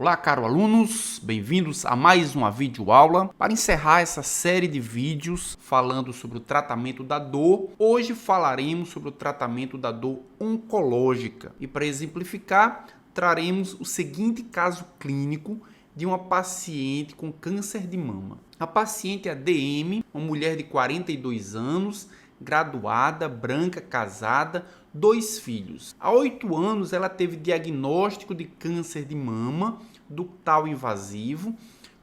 Olá, caros alunos, bem-vindos a mais uma videoaula. Para encerrar essa série de vídeos falando sobre o tratamento da dor, hoje falaremos sobre o tratamento da dor oncológica. E para exemplificar, traremos o seguinte caso clínico de uma paciente com câncer de mama. A paciente é a DM, uma mulher de 42 anos, graduada, branca, casada, 2 filhos. Há 8 anos ela teve diagnóstico de câncer de mama ductal invasivo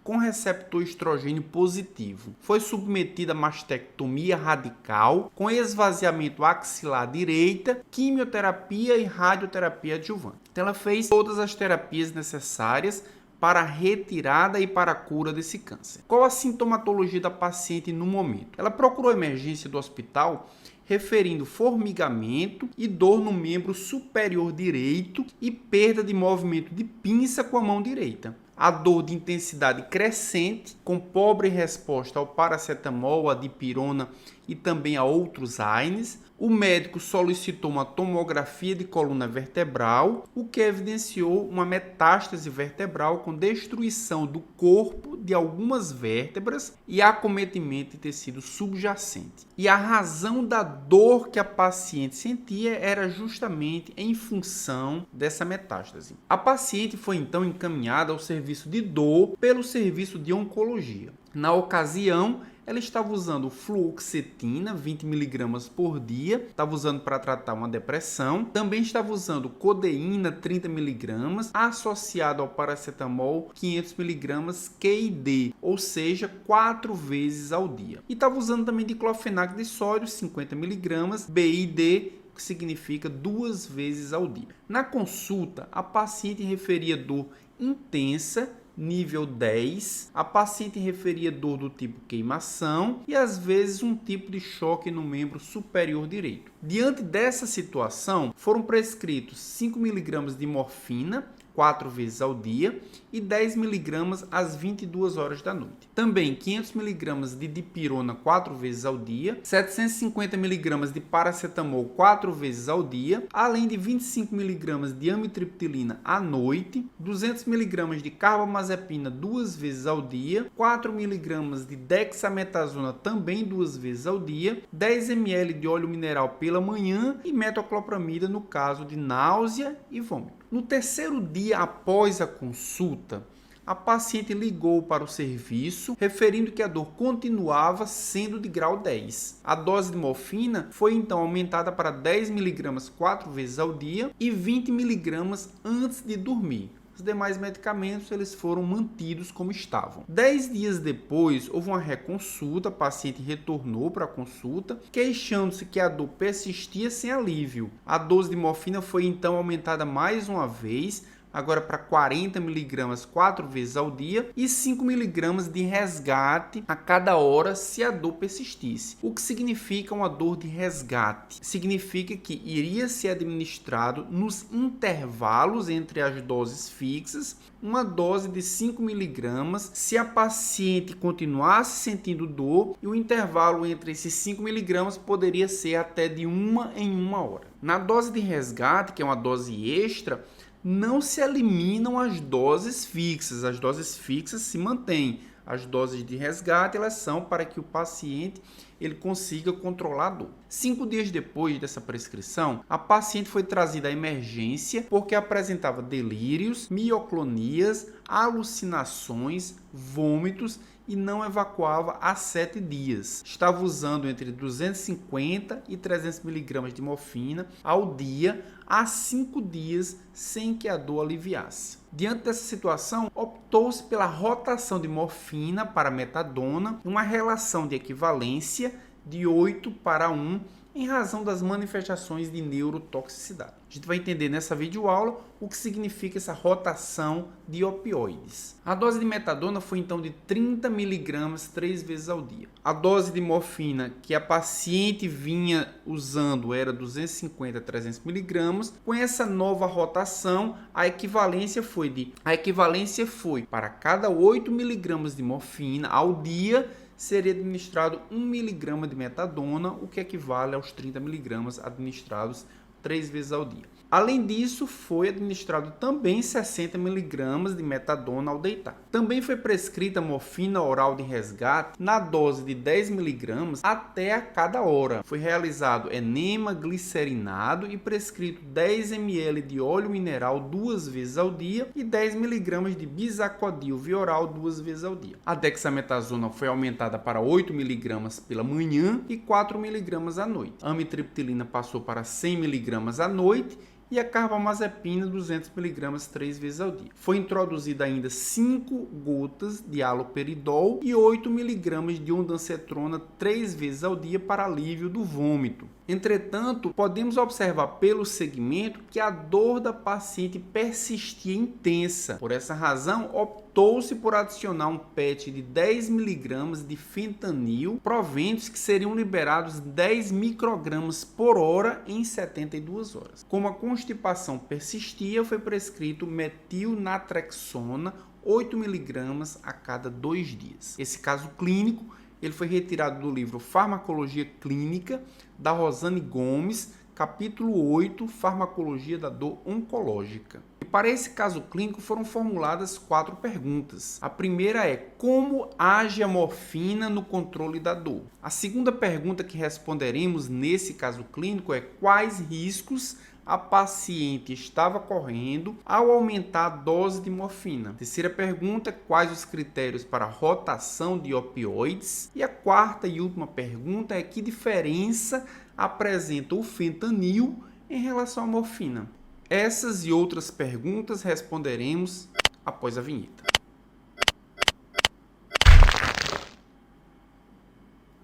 com receptor estrogênio positivo. Foi submetida a mastectomia radical com esvaziamento axilar direita, quimioterapia e radioterapia adjuvante. Então ela fez todas as terapias necessárias para a retirada e para a cura desse câncer. Qual a sintomatologia da paciente no momento? Ela procurou a emergência do hospital referindo formigamento e dor no membro superior direito e perda de movimento de pinça com a mão direita. A dor de intensidade crescente, com pobre resposta ao paracetamol, a dipirona e também a outros AINES. O médico solicitou uma tomografia de coluna vertebral, o que evidenciou uma metástase vertebral com destruição do corpo de algumas vértebras e acometimento de tecido subjacente. E a razão da dor que a paciente sentia era justamente em função dessa metástase. A paciente foi então encaminhada ao serviço de dor pelo serviço de oncologia. Na ocasião, ela estava usando fluoxetina, 20 mg por dia, estava usando para tratar uma depressão. Também estava usando codeína, 30 mg, associado ao paracetamol, 500 mg QID, ou seja, 4 vezes ao dia. E estava usando também diclofenac de sódio, 50 mg, BID, que significa 2 vezes ao dia. Na consulta, a paciente referia dor intensa, nível 10, a paciente referia dor do tipo queimação e às vezes um tipo de choque no membro superior direito. Diante dessa situação, foram prescritos 5 mg de morfina 4 vezes ao dia e 10 mg às 22 horas da noite. Também 500 mg de dipirona 4 vezes ao dia, 750 mg de paracetamol 4 vezes ao dia, além de 25 mg de amitriptilina à noite, 200 mg de carbamazepina 2 vezes ao dia, 4 mg de dexametasona também 2 vezes ao dia, 10 ml de óleo mineral pela manhã e metoclopramida no caso de náusea e vômito. No terceiro dia após a consulta, a paciente ligou para o serviço, referindo que a dor continuava sendo de grau 10. A dose de morfina foi então aumentada para 10 mg 4 vezes ao dia e 20 mg antes de dormir. Os demais medicamentos eles foram mantidos como estavam. 10 dias depois, houve uma reconsulta, a paciente retornou para a consulta, queixando-se que a dor persistia sem alívio. A dose de morfina foi então aumentada mais uma vez, agora para 40 mg 4 vezes ao dia e 5 mg de resgate a cada hora se a dor persistisse. O que significa uma dor de resgate? Significa que iria ser administrado nos intervalos entre as doses fixas uma dose de 5 mg se a paciente continuasse sentindo dor e o intervalo entre esses 5 mg poderia ser até de 1 em 1 hora. Na dose de resgate, que é uma dose extra, não se eliminam as doses fixas se mantêm. As doses de resgate elas são para que o paciente ele consiga controlar a dor. 5 dias depois dessa prescrição, a paciente foi trazida à emergência porque apresentava delírios, mioclonias, alucinações, vômitos e não evacuava há 7 dias. Estava usando entre 250 e 300 mg de morfina ao dia há 5 dias sem que a dor aliviasse. Diante dessa situação, optou-se pela rotação de morfina para metadona, uma relação de equivalência de 8 para 1, em razão das manifestações de neurotoxicidade. A gente vai entender nessa videoaula o que significa essa rotação de opioides. A dose de metadona foi então de 30 mg 3 vezes ao dia. A dose de morfina que a paciente vinha usando era 250 a 300 mg. Com essa nova rotação, a equivalência foi para cada 8 mg de morfina ao dia seria administrado 1 mg de metadona, o que equivale aos 30 mg administrados 3 vezes ao dia. Além disso, foi administrado também 60 mg de metadona ao deitar. Também foi prescrita morfina oral de resgate na dose de 10 mg até a cada hora. Foi realizado enema glicerinado e prescrito 10 ml de óleo mineral 2 vezes ao dia e 10 mg de bisacodyl via oral 2 vezes ao dia. A dexametasona foi aumentada para 8 mg pela manhã e 4 mg à noite. A amitriptilina passou para 100 mg à noite e a carbamazepina 200 mg 3 vezes ao dia. Foi introduzida ainda 5 gotas de haloperidol e 8 mg de ondansetrona 3 vezes ao dia para alívio do vômito. Entretanto, podemos observar pelo segmento que a dor da paciente persistia intensa. Por essa razão, optou-se por adicionar um PET de 10 mg de fentanil, proventos que seriam liberados 10 microgramas por hora em 72 horas. Como a constipação persistia, foi prescrito metilnatrexona 8 mg a cada 2 dias. Esse caso clínico ele foi retirado do livro Farmacologia Clínica, da Rosane Gomes, capítulo 8, Farmacologia da Dor Oncológica. E para esse caso clínico foram formuladas 4 perguntas. A primeira é: como age a morfina no controle da dor? A segunda pergunta que responderemos nesse caso clínico é: quais riscos a paciente estava correndo ao aumentar a dose de morfina? Terceira pergunta: quais os critérios para a rotação de opioides? E a quarta e última pergunta é: que diferença apresenta o fentanil em relação à morfina? Essas e outras perguntas responderemos após a vinheta.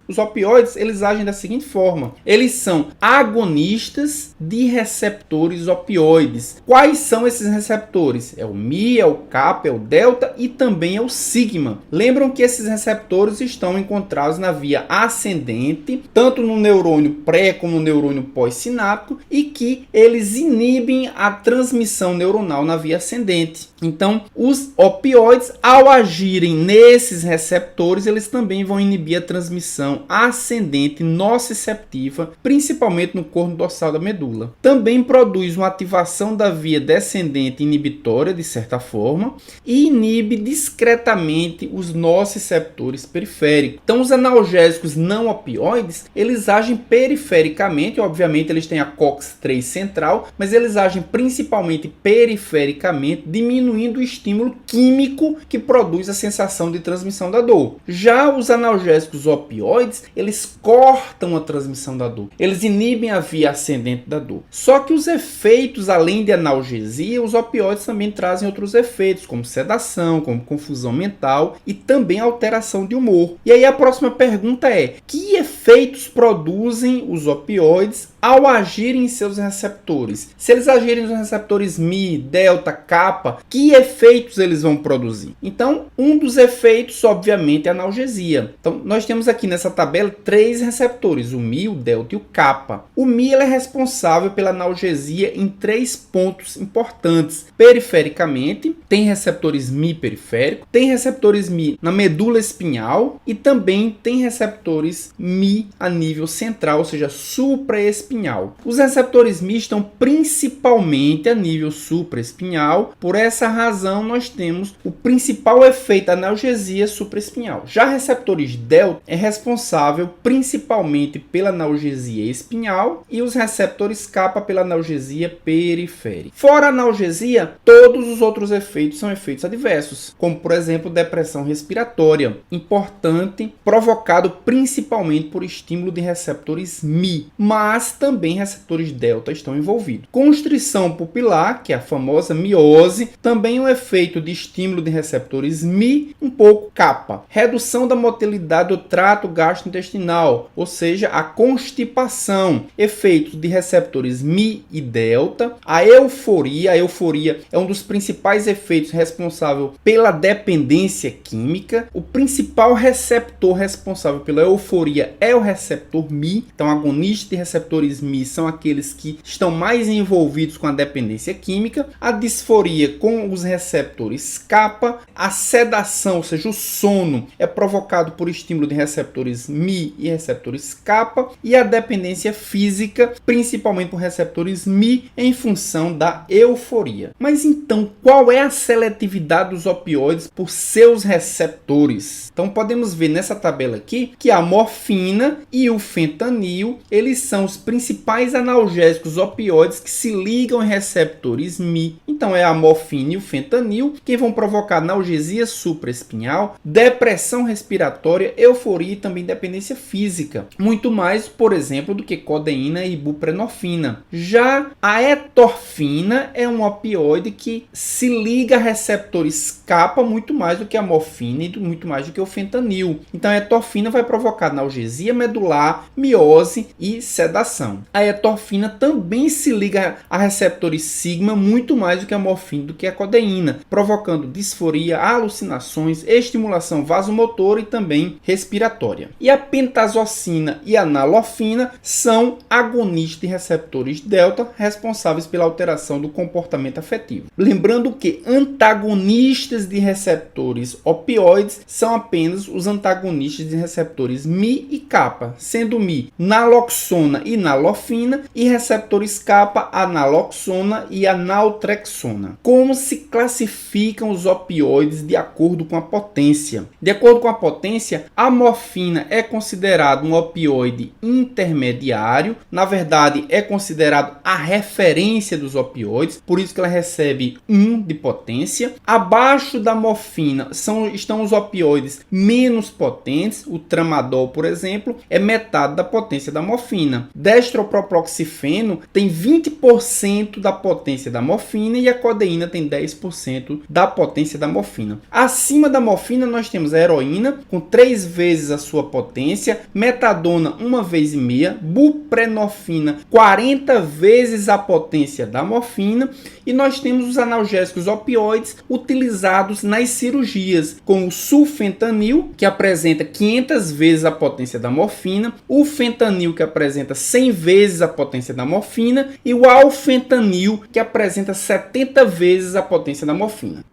Os opioides, eles agem da seguinte forma: eles são agonistas de receptores opioides. Quais são esses receptores? É o Mi, é o Kappa, é o Delta e também é o Sigma. Lembram que esses receptores estão encontrados na via ascendente, tanto no neurônio pré como no neurônio pós-sináptico, e que eles inibem a transmissão neuronal na via ascendente. Então, os opioides, ao agirem nesses receptores, eles também vão inibir a transmissão ascendente nociceptiva, principalmente no corno dorsal da medula. Também produz uma ativação da via descendente inibitória, de certa forma, e inibe discretamente os nociceptores periféricos. Então, os analgésicos não opioides, eles agem perifericamente, obviamente eles têm a COX-3 central, mas eles agem principalmente perifericamente, diminuindo o estímulo químico que produz a sensação de transmissão da dor. Já os analgésicos opioides, eles cortam a transmissão da dor. Eles inibem a via ascendente da dor. Só que os efeitos, além de analgesia, os opioides também trazem outros efeitos, como sedação, como confusão mental e também alteração de humor. E aí a próxima pergunta é: que efeitos produzem os opioides ao agirem em seus receptores? Se eles agirem nos receptores Mi, Delta, Kappa, que efeitos eles vão produzir? Então, um dos efeitos, obviamente, é a analgesia. Então, nós temos aqui nessa tabela 3 receptores, o Mi, o Delta e o Kappa. O Mi ele é responsável pela analgesia em 3 pontos importantes. Perifericamente, tem receptores Mi periférico, tem receptores Mi na medula espinhal e também tem receptores Mi a nível central, ou seja, supraespinhal. Os receptores Mi estão principalmente a nível supraespinhal. Por essa razão, nós temos o principal efeito da analgesia supraespinhal. Já receptores Delta é responsável principalmente pela analgesia espinhal e os receptores Kappa pela analgesia periférica. Fora a analgesia, todos os outros efeitos são efeitos adversos, como por exemplo depressão respiratória, importante, provocado principalmente por estímulo de receptores Mi, mas também receptores Delta estão envolvidos. Constrição pupilar, que é a famosa miose, também é um efeito de estímulo de receptores Mi, um pouco Kappa. Redução da motilidade do trato gastrointestinal, ou seja, a constipação, efeitos de receptores Mi e Delta. A euforia é um dos principais efeitos responsável pela dependência química. O principal receptor responsável pela euforia é o receptor Mi. Então, agonistas de receptores Mi são aqueles que estão mais envolvidos com a dependência química. A disforia com com os receptores kappa, a sedação, ou seja, o sono, é provocado por estímulo de receptores Mi e receptores kappa, e a dependência física, principalmente por receptores Mi, em função da euforia. Mas então, qual é a seletividade dos opioides por seus receptores? Então podemos ver nessa tabela aqui que a morfina e o fentanil, eles são os principais analgésicos opioides que se ligam em receptores Mi. Então é a morfina e o fentanil que vão provocar analgesia supraespinhal, depressão respiratória, euforia e também dependência física. Muito mais, por exemplo, do que codeína e buprenorfina. Já a etorfina é um opioide que se liga a receptores kappa muito mais do que a morfina e muito mais do que o fentanil. Então a etorfina vai provocar analgesia medular, miose e sedação. A etorfina também se liga a receptores sigma muito mais do que a morfina, do que a codeína, provocando disforia, alucinações, estimulação vasomotora e também respiratória. E a pentazocina e a nalorfina são agonistas de receptores delta responsáveis pela alteração do comportamento afetivo. Lembrando que antagonistas de receptores opioides são apenas os antagonistas de receptores Mi e kappa, sendo Mi naloxona e nalorfina e receptores kappa a naloxona e a naltrexona. Como se classificam os opioides de acordo com a potência? De acordo com a potência, a morfina é considerado um opioide intermediário, na verdade é considerado a referência dos opioides, por isso que ela recebe 1 de potência. Abaixo da morfina estão os opioides menos potentes, o tramadol, por exemplo, é metade da potência da morfina. Dextropropoxifeno tem 20% da potência da morfina e a codeína tem 10% da potência da morfina. Acima da morfina nós temos a heroína com 3 vezes a sua potência, metadona 1,5 vezes, buprenorfina 40 vezes a potência da morfina, e nós temos os analgésicos opioides utilizados nas cirurgias, como o sulfentanil, que apresenta 500 vezes a potência da morfina, o fentanil, que apresenta 100 vezes a potência da morfina, e o alfentanil, que apresenta 70 vezes a potência da morfina.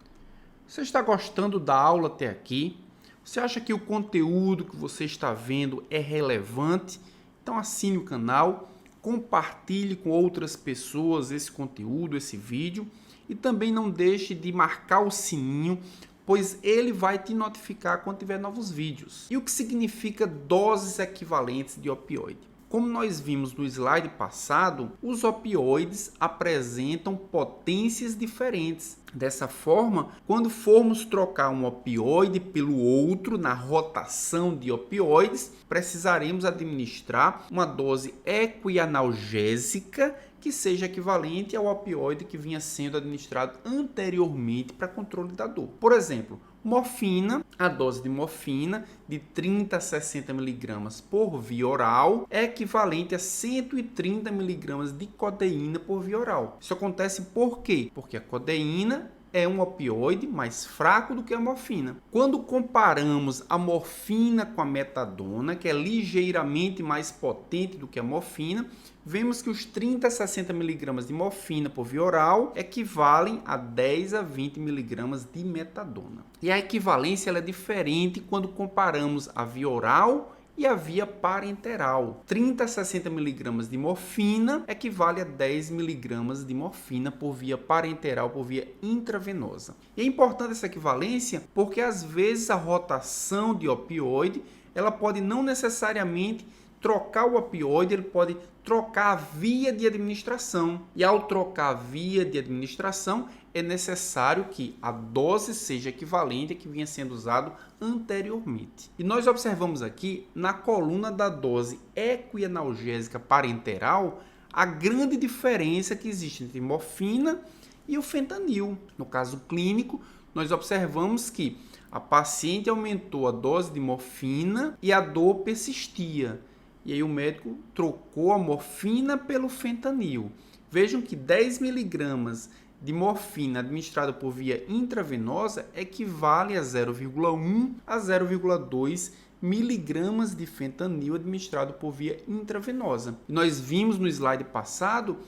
Você está gostando da aula até aqui? Você acha que o conteúdo que você está vendo é relevante? Então assine o canal, compartilhe com outras pessoas esse conteúdo, esse vídeo, e também não deixe de marcar o sininho, pois ele vai te notificar quando tiver novos vídeos. E o que significa doses equivalentes de opioide? Como nós vimos no slide passado, os opioides apresentam potências diferentes. Dessa forma, quando formos trocar um opioide pelo outro na rotação de opioides, precisaremos administrar uma dose equianalgésica que seja equivalente ao opioide que vinha sendo administrado anteriormente para controle da dor. Por exemplo, morfina, a dose de morfina de 30 a 60 mg por via oral é equivalente a 130 mg de codeína por via oral. Isso acontece por quê? Porque a codeína é um opioide mais fraco do que a morfina. Quando comparamos a morfina com a metadona, que é ligeiramente mais potente do que a morfina, vemos que os 30 a 60 mg de morfina por via oral equivalem a 10 a 20 mg de metadona. E a equivalência ela é diferente quando comparamos a via oral e a via parenteral. 30 a 60 mg de morfina equivale a 10 mg de morfina por via parenteral, por via intravenosa. E é importante essa equivalência porque às vezes a rotação de opioide ela pode não necessariamente trocar o opioide, ele pode trocar a via de administração. E ao trocar a via de administração, é necessário que a dose seja equivalente à que vinha sendo usado anteriormente. E nós observamos aqui, na coluna da dose equianalgésica parenteral, a grande diferença que existe entre morfina e o fentanil. No caso clínico, nós observamos que a paciente aumentou a dose de morfina e a dor persistia. E aí o médico trocou a morfina pelo fentanil. Vejam que 10 mg de morfina administrada por via intravenosa equivale a 0,1 a 0,2 miligramas de fentanil administrado por via intravenosa. E nós vimos no slide passado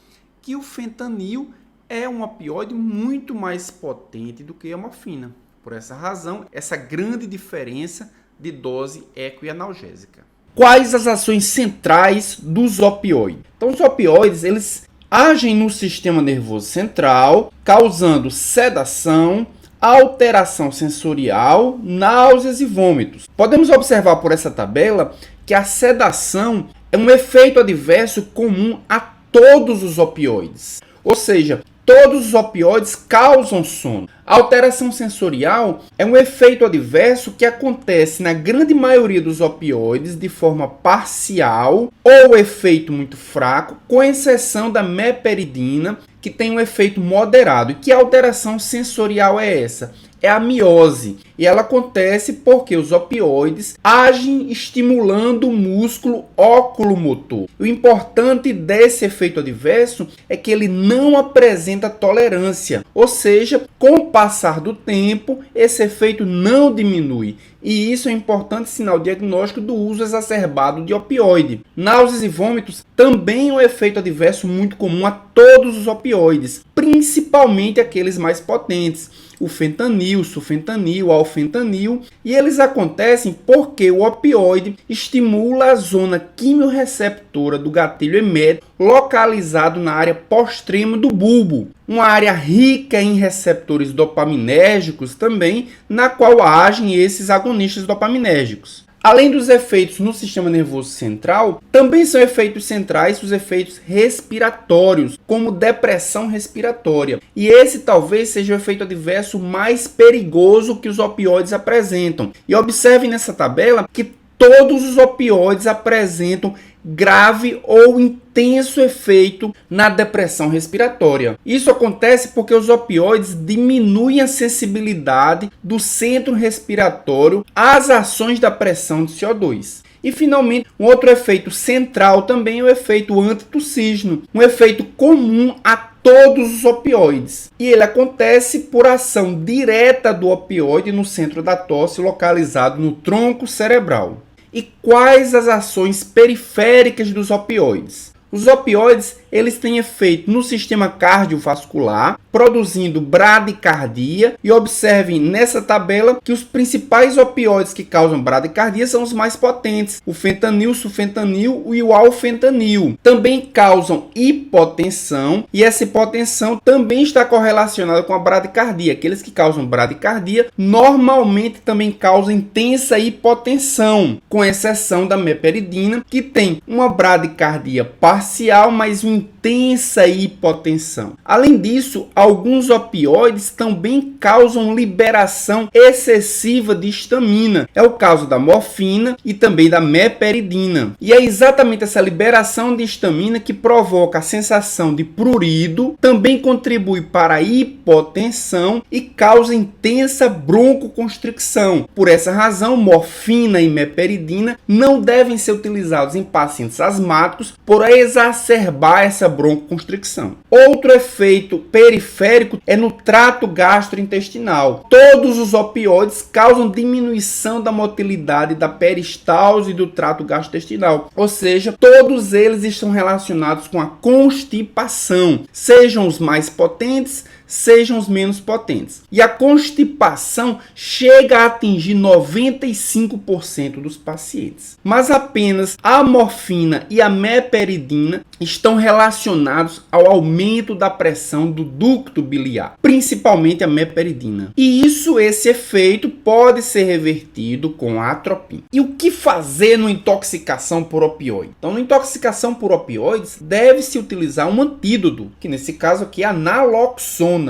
que o fentanil é um opioide muito mais potente do que a morfina. Por essa razão, essa grande diferença de dose equianalgésica. Quais as ações centrais dos opioides? Então, os opioides, eles agem no sistema nervoso central, causando sedação, alteração sensorial, náuseas e vômitos. Podemos observar por essa tabela que a sedação é um efeito adverso comum a todos os opioides. Ou seja, todos os opioides causam sono. A alteração sensorial é um efeito adverso que acontece na grande maioria dos opioides de forma parcial ou efeito muito fraco, com exceção da meperidina, que tem um efeito moderado. E que alteração sensorial é essa? É a miose. E ela acontece porque os opioides agem estimulando o músculo oculomotor. O importante desse efeito adverso é que ele não apresenta tolerância. Ou seja, com o passar do tempo, esse efeito não diminui. E isso é um importante sinal diagnóstico do uso exacerbado de opioide. Náuseas e vômitos também é um efeito adverso muito comum a todos os opioides, principalmente aqueles mais potentes. O fentanil, sulfentanil, alfentanil, e eles acontecem porque o opioide estimula a zona quimiorreceptora do gatilho emético localizado na área pós-trema do bulbo, uma área rica em receptores dopaminérgicos também, na qual agem esses agonistas dopaminérgicos. Além dos efeitos no sistema nervoso central, também são efeitos centrais os efeitos respiratórios, como depressão respiratória. E esse talvez seja o efeito adverso mais perigoso que os opioides apresentam. E observe nessa tabela que todos os opioides apresentam grave ou intenso efeito na depressão respiratória. Isso acontece porque os opioides diminuem a sensibilidade do centro respiratório às ações da pressão de CO2. E, finalmente, um outro efeito central também é o efeito antitussígeno, um efeito comum a todos os opioides. E ele acontece por ação direta do opioide no centro da tosse, localizado no tronco cerebral. E quais as ações periféricas dos opioides? Os opioides, eles têm efeito no sistema cardiovascular, produzindo bradicardia, e observem nessa tabela que os principais opioides que causam bradicardia são os mais potentes, o fentanil, o sulfentanil e o alfentanil. Também causam hipotensão, e essa hipotensão também está correlacionada com a bradicardia. Aqueles que causam bradicardia normalmente também causam intensa hipotensão, com exceção da meperidina, que tem uma bradicardia parcial, mas uma intensa hipotensão. Além disso, alguns opioides também causam liberação excessiva de histamina. É o caso da morfina e também da meperidina. E é exatamente essa liberação de histamina que provoca a sensação de prurido, também contribui para a hipotensão e causa intensa broncoconstricção. Por essa razão, morfina e meperidina não devem ser utilizados em pacientes asmáticos por exacerbar essa broncoconstricção. Outro efeito periférico é no trato gastrointestinal. Todos os opioides causam diminuição da motilidade da peristalse do trato gastrointestinal, ou seja, todos eles estão relacionados com a constipação, sejam os mais potentes, sejam os menos potentes. E a constipação chega a atingir 95% dos pacientes. Mas apenas a morfina e a meperidina estão relacionados ao aumento da pressão do ducto biliar, principalmente a meperidina. E esse efeito pode ser revertido com a atropina. E o que fazer numa intoxicação por opioide? Então, na intoxicação por opioides, deve-se utilizar um antídoto, que nesse caso aqui é a naloxona.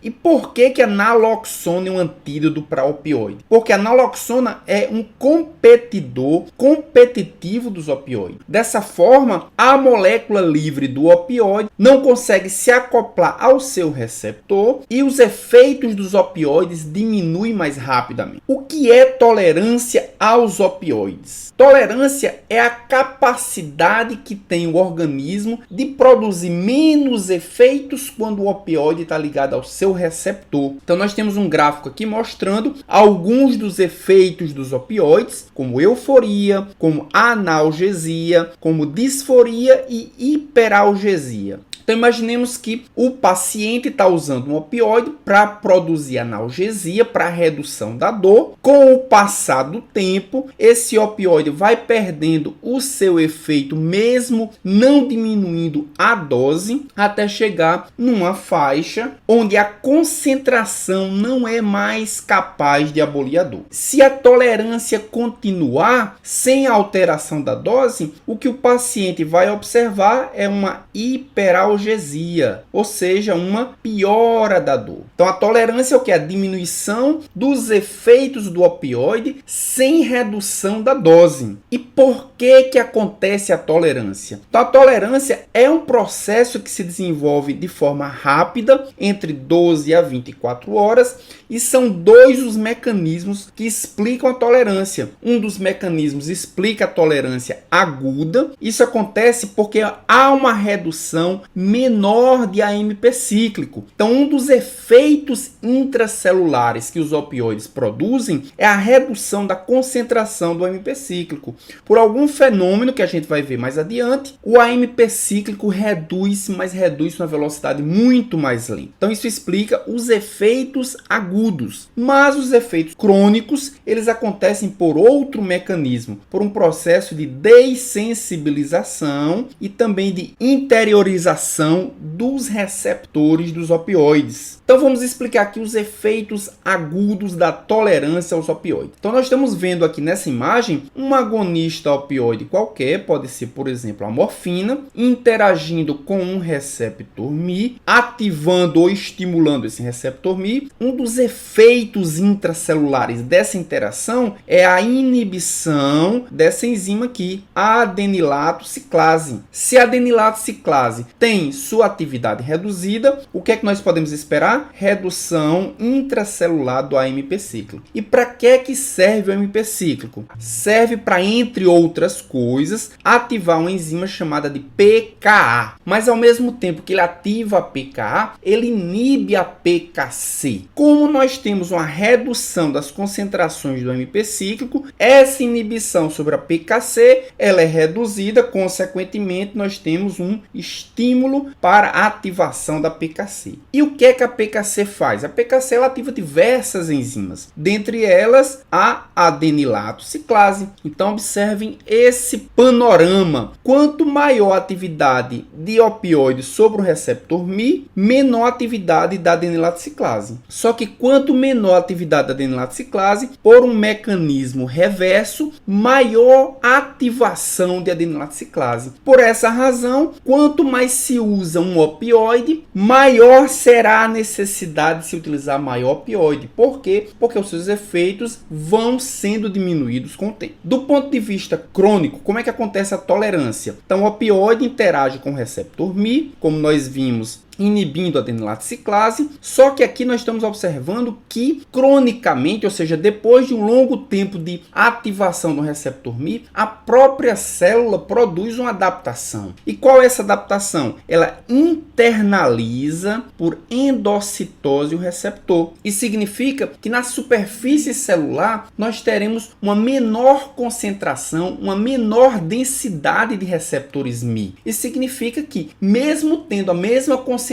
E por que a naloxona é um antídoto para opioide? Porque a naloxona é um competidor competitivo dos opioides. Dessa forma, a molécula livre do opioide não consegue se acoplar ao seu receptor e os efeitos dos opioides diminuem mais rapidamente. O que é tolerância aos opioides? Tolerância é a capacidade que tem o organismo de produzir menos efeitos quando o opioide está ligado ao seu receptor. Então nós temos um gráfico aqui mostrando alguns dos efeitos dos opioides, como euforia, como analgesia, como disforia e hiperalgesia. Então imaginemos que o paciente está usando um opioide para produzir analgesia, para redução da dor. Com o passar do tempo, esse opioide vai perdendo o seu efeito, mesmo não diminuindo a dose, até chegar numa faixa onde a concentração não é mais capaz de abolir a dor. Se a tolerância continuar sem alteração da dose, o que o paciente vai observar é uma hiperalgesia, ou seja, uma piora da dor. Então a tolerância é o que? A diminuição dos efeitos do opioide sem redução da dose. E por que acontece a tolerância? Então a tolerância é um processo que se desenvolve de forma rápida, entre 12 a 24 horas, e são dois os mecanismos que explicam a tolerância. Um dos mecanismos explica a tolerância aguda. Isso acontece porque há uma redução menor de AMP cíclico. Então, um dos efeitos intracelulares que os opioides produzem é a redução da concentração do AMP cíclico. Por algum fenômeno que a gente vai ver mais adiante, o AMP cíclico reduz, mas reduz uma velocidade muito mais lenta. Então, isso explica os efeitos agudos. Mas os efeitos crônicos, eles acontecem por outro mecanismo, por um processo de dessensibilização e também de interiorização dos receptores dos opioides. Então vamos explicar aqui os efeitos agudos da tolerância aos opioides. Então nós estamos vendo aqui nessa imagem um agonista opioide qualquer, pode ser por exemplo a morfina, interagindo com um receptor Mi, ativando ou estimulando esse receptor Mi. Um dos efeitos intracelulares dessa interação é a inibição dessa enzima aqui, a adenilato ciclase. Se a adenilato ciclase tem sua atividade reduzida, o que é que nós podemos esperar? Redução intracelular do AMP cíclico. E para que serve o AMP cíclico? Serve para, entre outras coisas, ativar uma enzima chamada de PKA. Mas ao mesmo tempo que ele ativa a PKA, ele inibe a PKC. Como nós temos uma redução das concentrações do AMP cíclico, essa inibição sobre a PKC, ela é reduzida, consequentemente nós temos um estímulo para a ativação da PKC. E o que é que a PKC faz? A PKC ela ativa diversas enzimas, dentre elas a adenilato ciclase. Então observem esse panorama. Quanto maior a atividade de opioide sobre o receptor Mi, menor a atividade da adenilato ciclase. Só que quanto menor a atividade da adenilato ciclase, por um mecanismo reverso, maior a ativação de adenilato ciclase. Por essa razão, quanto mais se usa um opioide, maior será a necessidade de se utilizar maior opioide. Por quê? Porque os seus efeitos vão sendo diminuídos com o tempo. Do ponto de vista crônico, como é que acontece a tolerância? Então, o opioide interage com o receptor Mi, como nós vimos, inibindo a adenilato ciclase, só que aqui nós estamos observando que cronicamente, ou seja, depois de um longo tempo de ativação do receptor Mi, a própria célula produz uma adaptação. E qual é essa adaptação? Ela internaliza por endocitose o receptor. Isso significa que na superfície celular nós teremos uma menor concentração, uma menor densidade de receptores Mi. Isso significa que, mesmo tendo a mesma concentração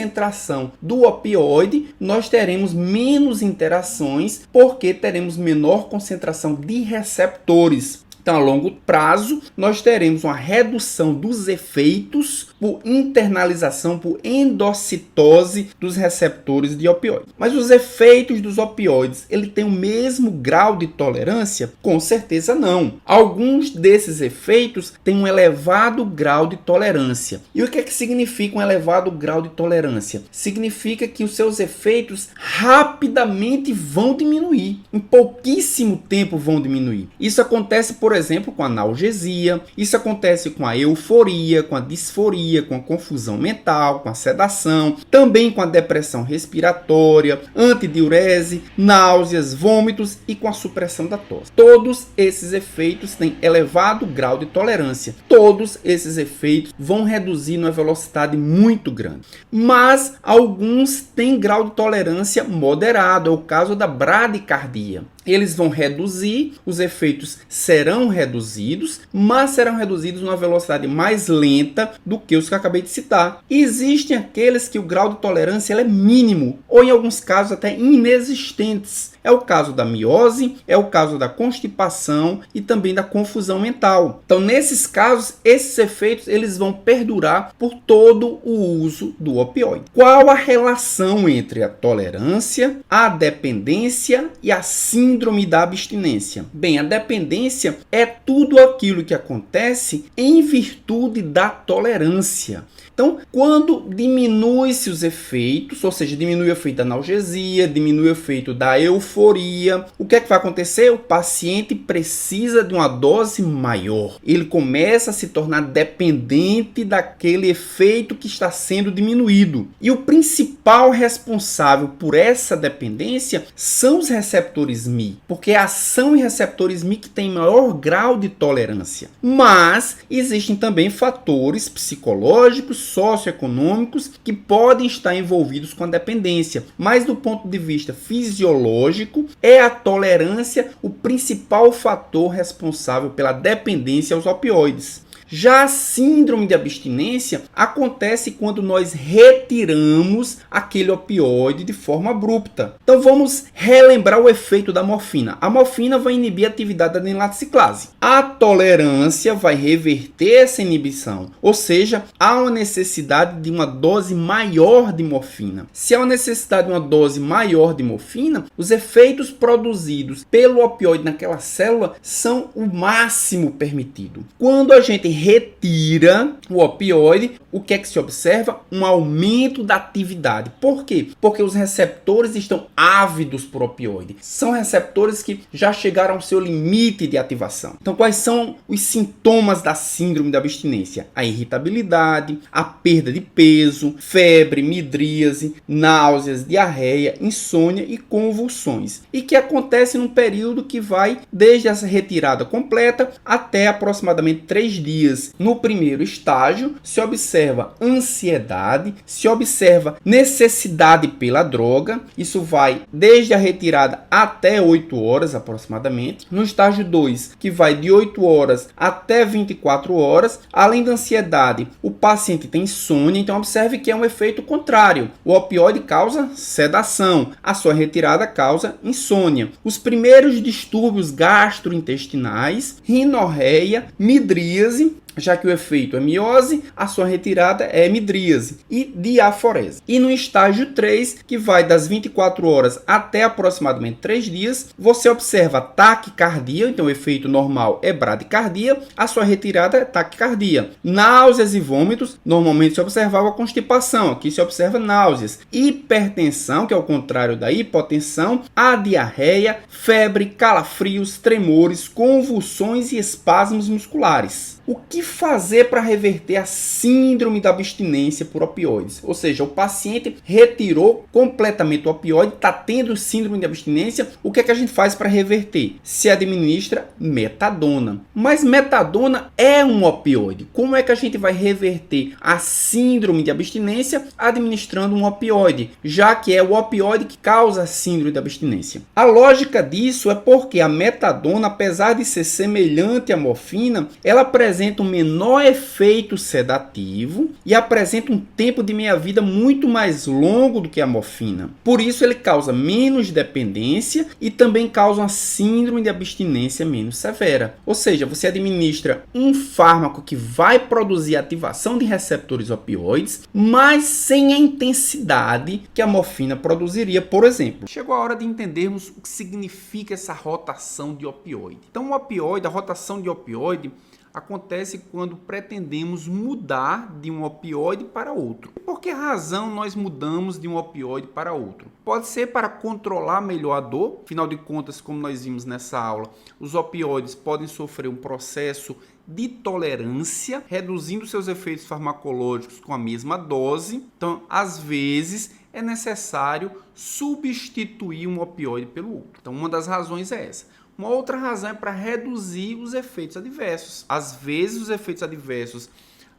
do opioide, nós teremos menos interações porque teremos menor concentração de receptores. Então, a longo prazo, nós teremos uma redução dos efeitos por internalização, por endocitose dos receptores de opioide. Mas os efeitos dos opioides, ele tem o mesmo grau de tolerância? Com certeza não. Alguns desses efeitos têm um elevado grau de tolerância. E o que é que significa um elevado grau de tolerância? Significa que os seus efeitos rapidamente vão diminuir. Em pouquíssimo tempo vão diminuir. Isso acontece, por exemplo, com a analgesia, isso acontece com a euforia, com a disforia, com a confusão mental, com a sedação, também com a depressão respiratória, antidiurese, náuseas, vômitos e com a supressão da tosse. Todos esses efeitos têm elevado grau de tolerância. Todos esses efeitos vão reduzir numa velocidade muito grande. Mas alguns têm grau de tolerância moderado, é o caso da bradicardia. Eles vão reduzir, os efeitos serão serão reduzidos, mas serão reduzidos numa velocidade mais lenta do que os que eu acabei de citar. E existem aqueles que o grau de tolerância é mínimo, ou em alguns casos até inexistentes. É o caso da miose, é o caso da constipação e também da confusão mental. Então, nesses casos, esses efeitos eles vão perdurar por todo o uso do opioide. Qual a relação entre a tolerância, a dependência e a síndrome da abstinência? Bem, a dependência é tudo aquilo que acontece em virtude da tolerância. Então, quando diminui-se os efeitos, ou seja, diminui o efeito da analgesia, diminui o efeito da euforia, o que é que vai acontecer? O paciente precisa de uma dose maior. Ele começa a se tornar dependente daquele efeito que está sendo diminuído. E o principal responsável por essa dependência são os receptores Mi, porque são os receptores Mi que têm maior grau de tolerância. Mas existem também fatores psicológicos, socioeconômicos que podem estar envolvidos com a dependência, mas do ponto de vista fisiológico, é a tolerância o principal fator responsável pela dependência aos opioides. Já a síndrome de abstinência acontece quando nós retiramos aquele opioide de forma abrupta. Então vamos relembrar o efeito da morfina. A morfina vai inibir a atividade da adenilaticiclase. A tolerância vai reverter essa inibição, ou seja, há uma necessidade de uma dose maior de morfina. Se há uma necessidade de uma dose maior de morfina, os efeitos produzidos pelo opioide naquela célula são o máximo permitido. Quando a gente retira o opioide, o que é que se observa? Um aumento da atividade. Por quê? Porque os receptores estão ávidos por opioide. São receptores que já chegaram ao seu limite de ativação. Então, quais são os sintomas da síndrome da abstinência? A irritabilidade, a perda de peso, febre, midríase, náuseas, diarreia, insônia e convulsões. E que acontece num período que vai desde essa retirada completa até aproximadamente 3 dias. No primeiro estágio, se observa ansiedade, se observa necessidade pela droga. Isso vai desde a retirada até 8 horas aproximadamente. No estágio 2, que vai de 8 horas até 24 horas. Além da ansiedade, o paciente tem insônia. Então, observe que é um efeito contrário. O opioide causa sedação. A sua retirada causa insônia. Os primeiros distúrbios gastrointestinais, rinorreia, midríase, já que o efeito é miose, a sua retirada é hemidríase e diaforese. E no estágio 3, que vai das 24 horas até aproximadamente 3 dias, você observa taquicardia, então o efeito normal é bradicardia, a sua retirada é taquicardia. Náuseas e vômitos, normalmente se observava constipação, aqui se observa náuseas. Hipertensão, que é o contrário da hipotensão, a diarreia, febre, calafrios, tremores, convulsões e espasmos musculares. O que fazer para reverter a síndrome da abstinência por opioides? Ou seja, o paciente retirou completamente o opioide, está tendo síndrome de abstinência, o que é que a gente faz para reverter? Se administra metadona. Mas metadona é um opioide. Como é que a gente vai reverter a síndrome de abstinência administrando um opioide? Já que é o opioide que causa a síndrome de abstinência. A lógica disso é porque a metadona, apesar de ser semelhante à morfina, ela apresenta um menor efeito sedativo e apresenta um tempo de meia-vida muito mais longo do que a morfina. Por isso, ele causa menos dependência e também causa uma síndrome de abstinência menos severa. Ou seja, você administra um fármaco que vai produzir ativação de receptores opioides, mas sem a intensidade que a morfina produziria, por exemplo. Chegou a hora de entendermos o que significa essa rotação de opioide. Então, o opioide, a rotação de opioide, acontece quando pretendemos mudar de um opioide para outro. Por que razão nós mudamos de um opioide para outro? Pode ser para controlar melhor a dor, afinal de contas, como nós vimos nessa aula, os opioides podem sofrer um processo de tolerância, reduzindo seus efeitos farmacológicos com a mesma dose. Então, às vezes, é necessário substituir um opioide pelo outro. Então, uma das razões é essa. Uma outra razão é para reduzir os efeitos adversos. Às vezes, os efeitos adversos,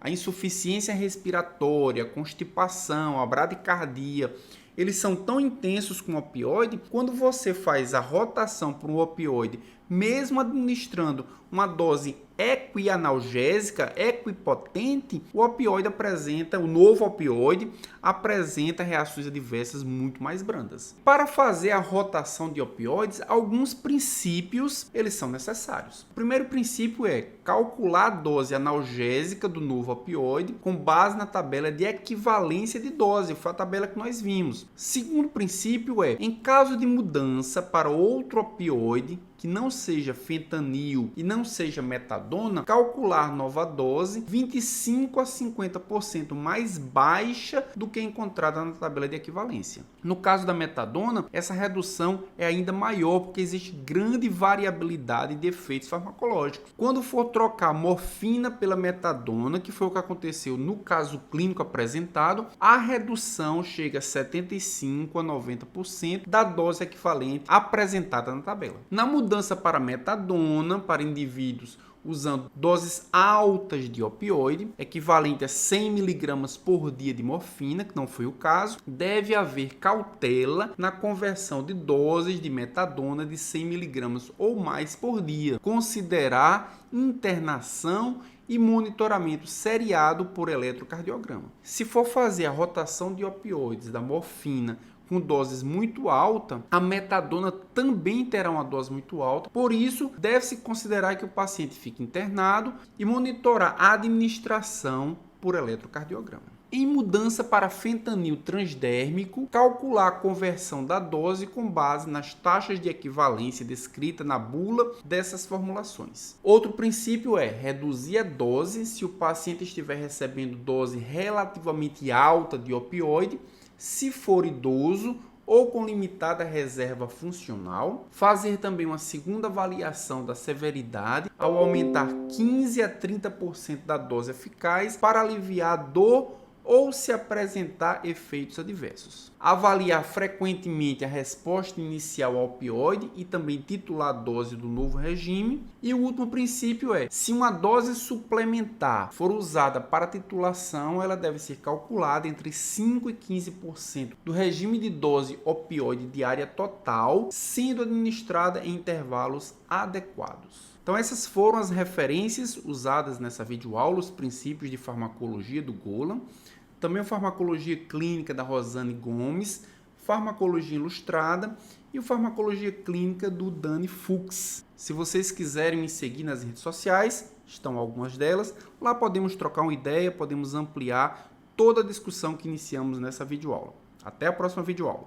a insuficiência respiratória, a constipação, a bradicardia, eles são tão intensos com o opioide, quando você faz a rotação para um opioide mesmo administrando uma dose equianalgésica, equipotente, o novo opioide apresenta reações adversas muito mais brandas. Para fazer a rotação de opioides, alguns princípios eles são necessários. O primeiro princípio é calcular a dose analgésica do novo opioide com base na tabela de equivalência de dose, foi a tabela que nós vimos. Segundo princípio é, em caso de mudança para outro opioide, que não seja fentanil e não seja metadona, calcular nova dose 25 a 50% mais baixa do que encontrada na tabela de equivalência. No caso da metadona, essa redução é ainda maior porque existe grande variabilidade de efeitos farmacológicos. Quando for trocar morfina pela metadona, que foi o que aconteceu no caso clínico apresentado, a redução chega a 75 a 90% da dose equivalente apresentada na tabela. Na mudança para metadona, para indivíduos usando doses altas de opioide, equivalente a 100 mg por dia de morfina, que não foi o caso, deve haver cautela na conversão de doses de metadona de 100 mg ou mais por dia. Considerar internação e monitoramento seriado por eletrocardiograma. Se for fazer a rotação de opioides da morfina com doses muito altas, a metadona também terá uma dose muito alta. Por isso, deve-se considerar que o paciente fique internado e monitorar a administração por eletrocardiograma. Em mudança para fentanil transdérmico, calcular a conversão da dose com base nas taxas de equivalência descritas na bula dessas formulações. Outro princípio é reduzir a dose se o paciente estiver recebendo dose relativamente alta de opioide, se for idoso ou com limitada reserva funcional. Fazer também uma segunda avaliação da severidade ao aumentar 15 a 30% da dose eficaz para aliviar a dor ou se apresentar efeitos adversos. Avaliar frequentemente a resposta inicial ao opioide e também titular a dose do novo regime. E o último princípio é, se uma dose suplementar for usada para titulação, ela deve ser calculada entre 5 e 15% do regime de dose opioide diária total, sendo administrada em intervalos adequados. Então essas foram as referências usadas nessa videoaula, os princípios de farmacologia do Golan, também a farmacologia clínica da Rosane Gomes, farmacologia ilustrada e a farmacologia clínica do Dani Fuchs. Se vocês quiserem me seguir nas redes sociais, estão algumas delas, lá podemos trocar uma ideia, podemos ampliar toda a discussão que iniciamos nessa videoaula. Até a próxima videoaula.